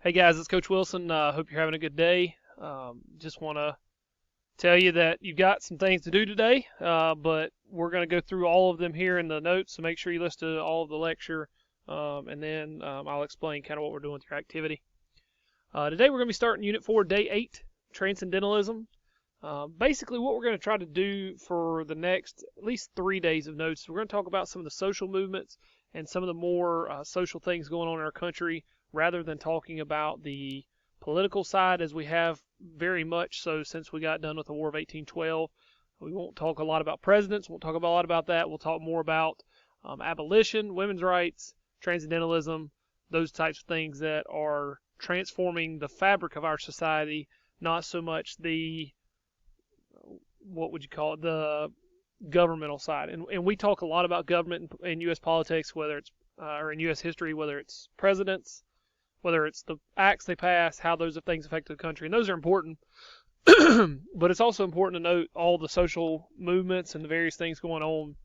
Hey guys, it's Coach Wilson. Hope you're having a good day. Just want to tell you that you've got some things to do today, but we're going to go through all of them here in the notes, so make sure you listen to all of the lecture, and then I'll explain kind of what we're doing with your activity. Today we're going to be starting Unit 4, Day 8, Transcendentalism. Basically, what we're going to try to do for the next at least 3 days of notes, we're going to talk about some of the social movements and some of the more social things going on in our country, rather than talking about the political side, as we have very much so since we got done with the War of 1812. We won't talk a lot about presidents, won't talk a lot about that. We'll talk more about abolition, women's rights, transcendentalism, those types of things that are transforming the fabric of our society, not so much the, what would you call it, the governmental side. And we talk a lot about government in U.S. politics, whether it's or in U.S. history, whether it's presidents, whether it's the acts they pass, how those things affect the country. And those are important. But it's also important to note all the social movements and the various things going on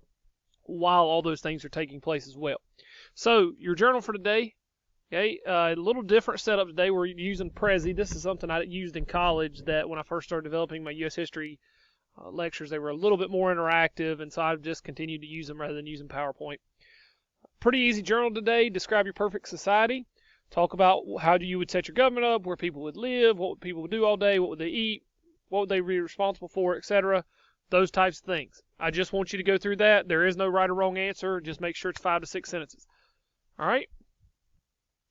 while all those things are taking place as well. So your journal for today, okay, a little different setup today. We're using Prezi. This is something I used in college that when I first started developing my U.S. history lectures, they were a little bit more interactive, and so I've just continued to use them rather than using PowerPoint. Pretty easy journal today. Describe your perfect society. Talk about how you would set your government up, where people would live, what people would do all day, what would they eat, what would they be responsible for, etc. Those types of things. I just want you to go through that. There is no right or wrong answer. Just make sure it's 5 to 6 sentences. All right?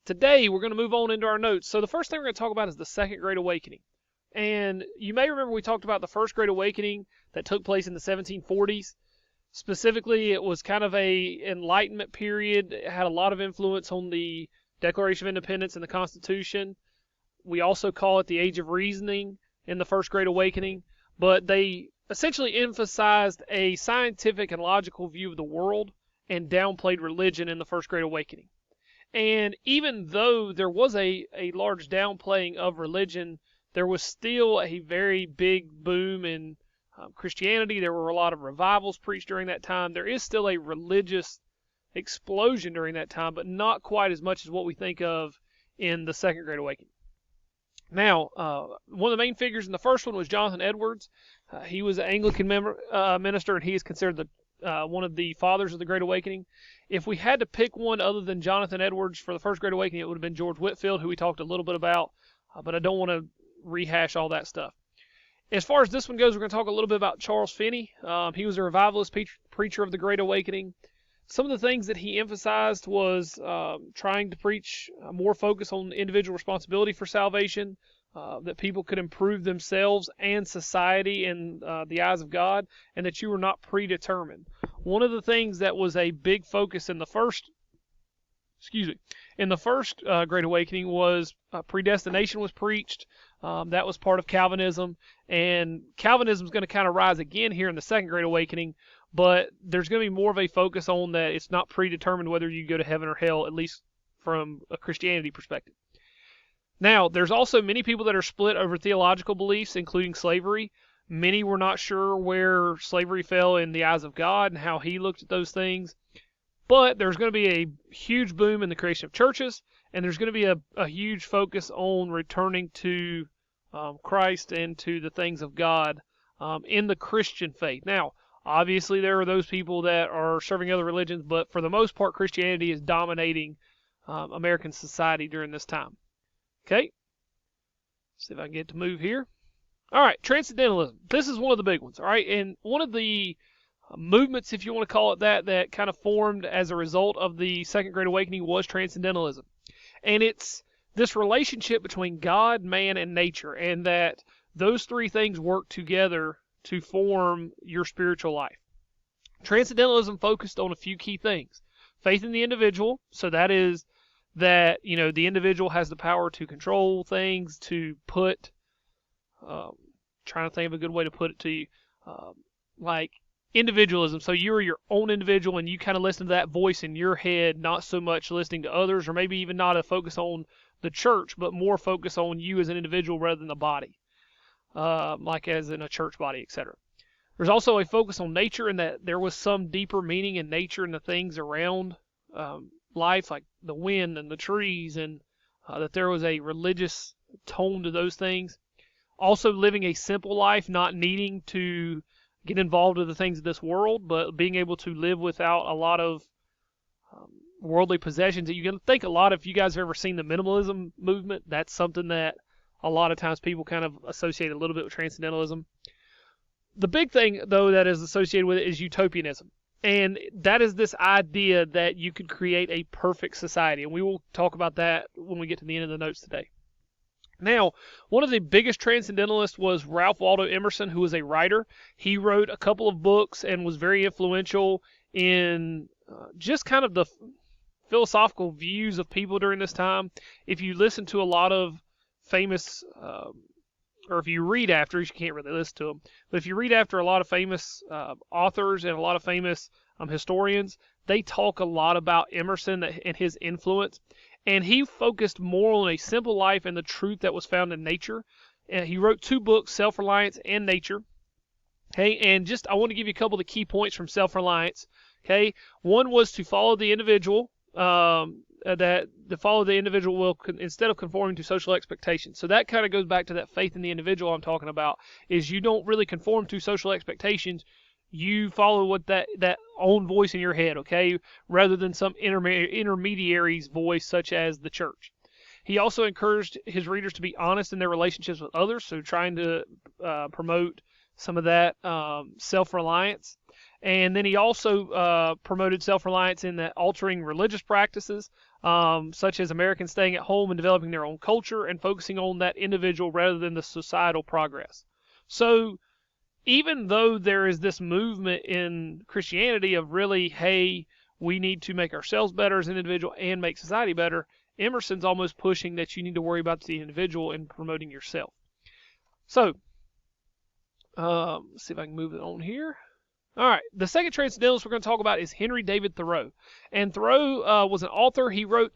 Today, we're going to move on into our notes. So the first thing we're going to talk about is the Second Great Awakening. And you may remember we talked about the First Great Awakening that took place in the 1740s. Specifically, it was kind of a Enlightenment period. It had a lot of influence on the Declaration of Independence and the Constitution. We also call it the Age of Reasoning in the First Great Awakening, but they essentially emphasized a scientific and logical view of the world and downplayed religion in the First Great Awakening. And even though there was a large downplaying of religion, there was still a very big boom in Christianity. There were a lot of revivals preached during that time. There is still a religious explosion during that time, but not quite as much as what we think of in the Second Great Awakening. Now, one of the main figures in the first one was Jonathan Edwards. He was an Anglican minister, and he is considered one of the fathers of the Great Awakening. If we had to pick one other than Jonathan Edwards for the First Great Awakening, it would have been George Whitefield, who we talked a little bit about, but I don't want to rehash all that stuff. As far as this one goes, we're going to talk a little bit about Charles Finney. He was a revivalist preacher of the Great Awakening. Some of the things that he emphasized was trying to preach more focus on individual responsibility for salvation, that people could improve themselves and society in the eyes of God, and that you were not predetermined. One of the things that was a big focus in the first Great Awakening was predestination was preached. That was part of Calvinism, and Calvinism is going to kind of rise again here in the Second Great Awakening, but there's going to be more of a focus on that it's not predetermined whether you go to heaven or hell, at least from a Christianity perspective. Now, there's also many people that are split over theological beliefs, including slavery. Many were not sure where slavery fell in the eyes of God and how he looked at those things. But there's going to be a huge boom in the creation of churches, and there's going to be a huge focus on returning to Christ and to the things of God in the Christian faith. Now, obviously, there are those people that are serving other religions, but for the most part, Christianity is dominating American society during this time. Okay, see if I can get to move here. All right, Transcendentalism. This is one of the big ones, all right? And one of the movements, if you want to call it that, that kind of formed as a result of the Second Great Awakening was Transcendentalism. And it's this relationship between God, man, and nature, and that those three things work together to form your spiritual life. Transcendentalism focused on a few key things. Faith in the individual, so that is that, you know, the individual has the power to control things, to put, trying to think of a good way to put it to you, like individualism. So you're your own individual and you kind of listen to that voice in your head, not so much listening to others, or maybe even not a focus on the church, but more focus on you as an individual rather than the body, like as in a church body, etc. There's also a focus on nature, in that there was some deeper meaning in nature and the things around life, like the wind and the trees and that there was a religious tone to those things. Also living a simple life, not needing to get involved with the things of this world, but being able to live without a lot of worldly possessions. You can think a lot, if you guys have ever seen the minimalism movement, that's something that a lot of times people kind of associate a little bit with transcendentalism. The big thing, though, that is associated with it is utopianism. And that is this idea that you could create a perfect society. And we will talk about that when we get to the end of the notes today. Now, one of the biggest transcendentalists was Ralph Waldo Emerson, who was a writer. He wrote a couple of books and was very influential in just kind of the philosophical views of people during this time. If you listen to a lot of famous, or if you read after, you can't really listen to them, but if you read after a lot of famous authors and a lot of famous historians, they talk a lot about Emerson and his influence. And he focused more on a simple life and the truth that was found in nature. And he wrote 2 books, Self-Reliance and Nature. Okay, and just I want to give you a couple of the key points from Self-Reliance. Okay, one was to follow the individual. That to follow the individual will instead of conforming to social expectations. So that kind of goes back to that faith in the individual I'm talking about. Is you don't really conform to social expectations. You follow what that own voice in your head, okay, rather than some intermediary's voice such as the church. He also encouraged his readers to be honest in their relationships with others, so trying to promote some of that self-reliance. And then he also promoted self-reliance in that altering religious practices, such as Americans staying at home and developing their own culture and focusing on that individual rather than the societal progress. So even though there is this movement in Christianity of really, hey, we need to make ourselves better as an individual and make society better, Emerson's almost pushing that you need to worry about the individual and promoting yourself. So, let's see if I can move it on here. All right, the second transcendentalist we're going to talk about is Henry David Thoreau. And Thoreau was an author. He wrote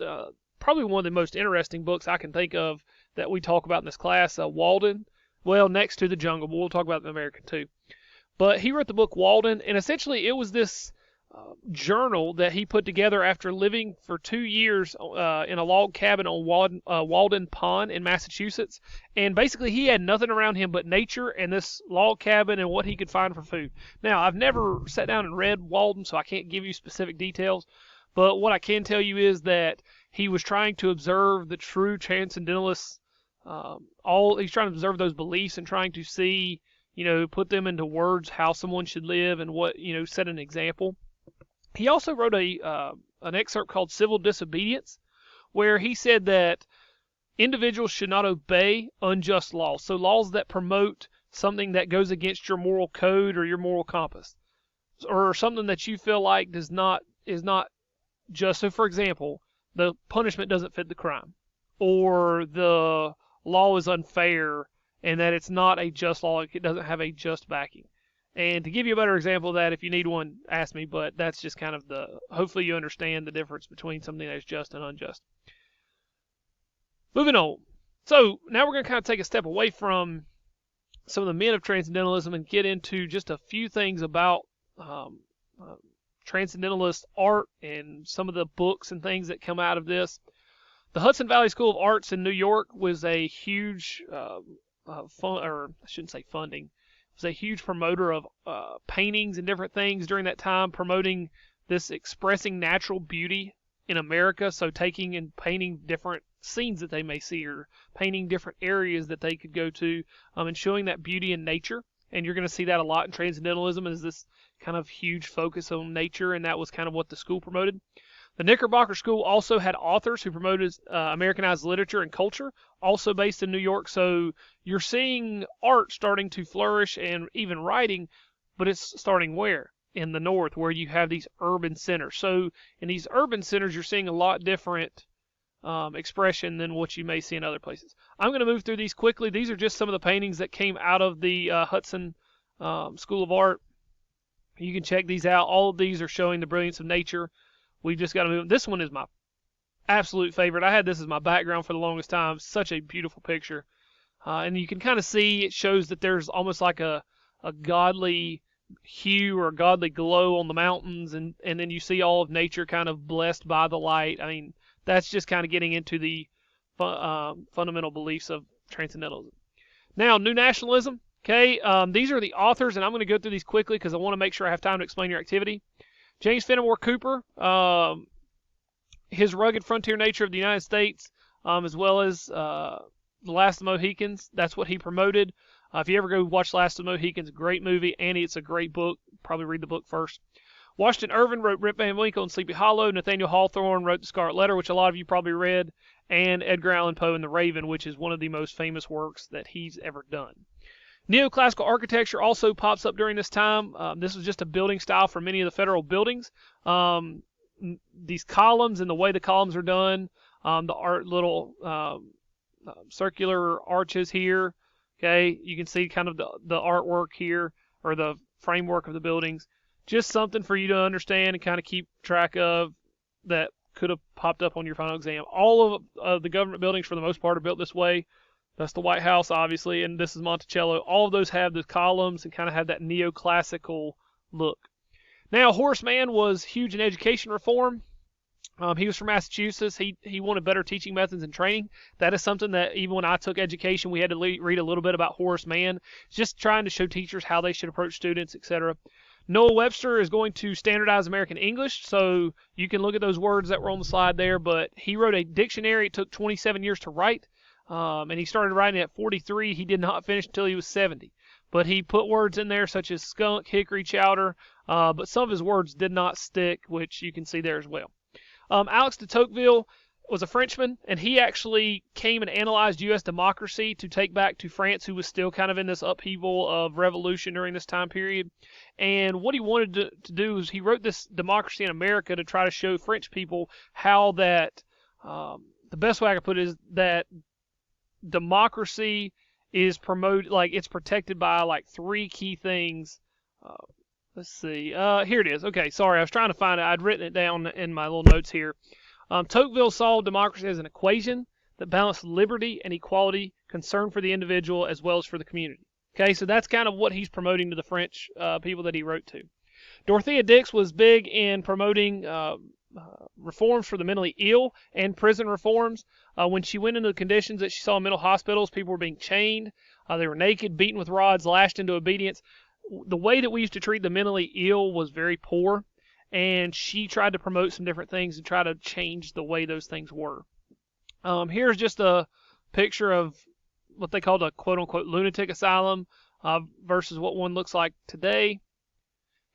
probably one of the most interesting books I can think of that we talk about in this class, Walden. Well, next to The Jungle, but we'll talk about the American too. But he wrote the book Walden, and essentially it was this journal that he put together after living for 2 years in a log cabin on Walden Pond in Massachusetts. And basically he had nothing around him but nature and this log cabin and what he could find for food. Now, I've never sat down and read Walden, so I can't give you specific details. But what I can tell you is that he was trying to observe the true transcendentalists. He's trying to observe those beliefs and trying to see, put them into words how someone should live and what, set an example. He also wrote an excerpt called Civil Disobedience, where he said that individuals should not obey unjust laws. So laws that promote something that goes against your moral code or your moral compass, or something that you feel like is not just. So, for example, the punishment doesn't fit the crime, or the law is unfair and that it's not a just law, it doesn't have a just backing. And to give you a better example of that, if you need one, ask me, but that's just kind of hopefully you understand the difference between something that is just and unjust. Moving on. So now we're going to kind of take a step away from some of the men of transcendentalism and get into just a few things about transcendentalist art and some of the books and things that come out of this. The Hudson Valley School of Arts in New York was a huge, funding. It was a huge promoter of paintings and different things during that time, promoting this expressing natural beauty in America. So taking and painting different scenes that they may see, or painting different areas that they could go to, and showing that beauty in nature. And you're going to see that a lot in transcendentalism, is this kind of huge focus on nature, and that was kind of what the school promoted. The Knickerbocker School also had authors who promoted Americanized literature and culture, also based in New York. So you're seeing art starting to flourish and even writing, but it's starting where? In the North, where you have these urban centers. So in these urban centers, you're seeing a lot different expression than what you may see in other places. I'm going to move through these quickly. These are just some of the paintings that came out of the Hudson School of Art. You can check these out. All of these are showing the brilliance of nature. We've just got to move. This one is my absolute favorite. I had this as my background for the longest time. Such a beautiful picture. And you can kind of see it shows that there's almost like a godly hue or a godly glow on the mountains. And then you see all of nature kind of blessed by the light. I mean, that's just kind of getting into the fundamental beliefs of transcendentalism. Now, New Nationalism. Okay, these are the authors, and I'm going to go through these quickly because I want to make sure I have time to explain your activity. James Fenimore Cooper, his rugged frontier nature of the United States, as well as The Last of the Mohicans. That's what he promoted. If you ever go watch Last of the Mohicans, great movie, and it's a great book. Probably read the book first. Washington Irving wrote Rip Van Winkle and Sleepy Hollow. Nathaniel Hawthorne wrote The Scarlet Letter, which a lot of you probably read, and Edgar Allan Poe and The Raven, which is one of the most famous works that he's ever done. Neoclassical architecture also pops up during this time. This was just a building style for many of the federal buildings. These columns and the way the columns are done, the little circular arches here. Okay, you can see kind of the artwork here, or the framework of the buildings. Just something for you to understand and kind of keep track of that could have popped up on your final exam. All of the government buildings, for the most part, are built this way. That's the White House, obviously, and this is Monticello. All of those have the columns and kind of have that neoclassical look. Now, Horace Mann was huge in education reform. He was from Massachusetts. He wanted better teaching methods and training. That is something that even when I took education, we had to read a little bit about Horace Mann, just trying to show teachers how they should approach students, etc. Noah Webster is going to standardize American English, so you can look at those words that were on the slide there, but he wrote a dictionary. It took 27 years to write. And he started writing at 43. He did not finish until he was 70. But he put words in there such as skunk, hickory, chowder, but some of his words did not stick, which you can see there as well. Alex de Tocqueville was a Frenchman, and he actually came and analyzed U.S. democracy to take back to France, who was still kind of in this upheaval of revolution during this time period. And what he wanted to do is he wrote this Democracy in America to try to show French people how that, the best way I could put it is that democracy is promoted, like it's protected by like three key things. Let's see. Here it is. Okay, sorry, I was trying to find it. I'd written it down in my little notes here. Tocqueville saw democracy as an equation that balanced liberty and equality, concern for the individual as well as for the community. Okay, so that's kind of what he's promoting to the French people that he wrote to. Dorothea Dix was big in promoting reforms for the mentally ill and prison reforms. When she went into the conditions that she saw in mental hospitals, people were being chained, they were naked, beaten with rods, lashed into obedience. The way that we used to treat the mentally ill was very poor, and she tried to promote some different things and try to change the way those things were. Here's just a picture of what they called a quote-unquote lunatic asylum versus what one looks like today.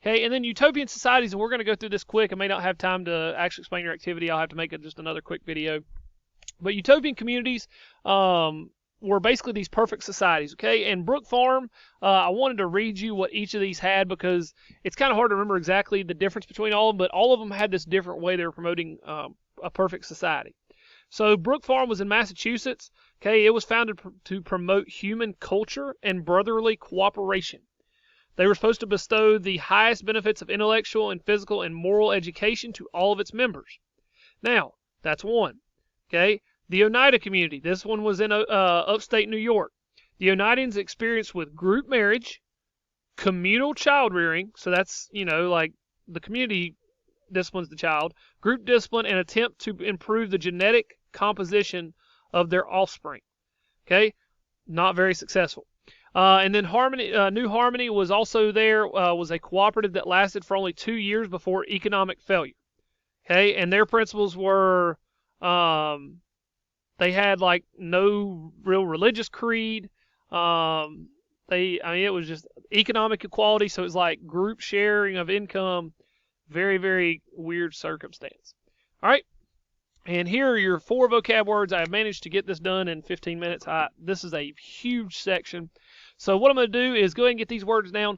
Okay, and then utopian societies, and we're going to go through this quick. I may not have time to actually explain your activity. I'll have to make just another quick video. But utopian communities were basically these perfect societies, okay? And Brook Farm, I wanted to read you what each of these had because it's kind of hard to remember exactly the difference between all of them, but all of them had this different way they were promoting a perfect society. So Brook Farm was in Massachusetts. Okay, it was founded to promote human culture and brotherly cooperation. They were supposed to bestow the highest benefits of intellectual and physical and moral education to all of its members. Now, that's one. Okay, the Oneida community. This one was in upstate New York. The Oneidians experienced with group marriage, communal child rearing. So that's, like the community disciplines the child, group discipline, and attempt to improve the genetic composition of their offspring. Okay, not very successful. And then New Harmony was also there, was a cooperative that lasted for only 2 years before economic failure. Okay, and their principles were, they had like no real religious creed. It was just economic equality, so it was like group sharing of income. Very, very weird circumstance. All right. And here are your 4 vocab words. I have managed to get this done in 15 minutes. This is a huge section. So what I'm going to do is go ahead and get these words down.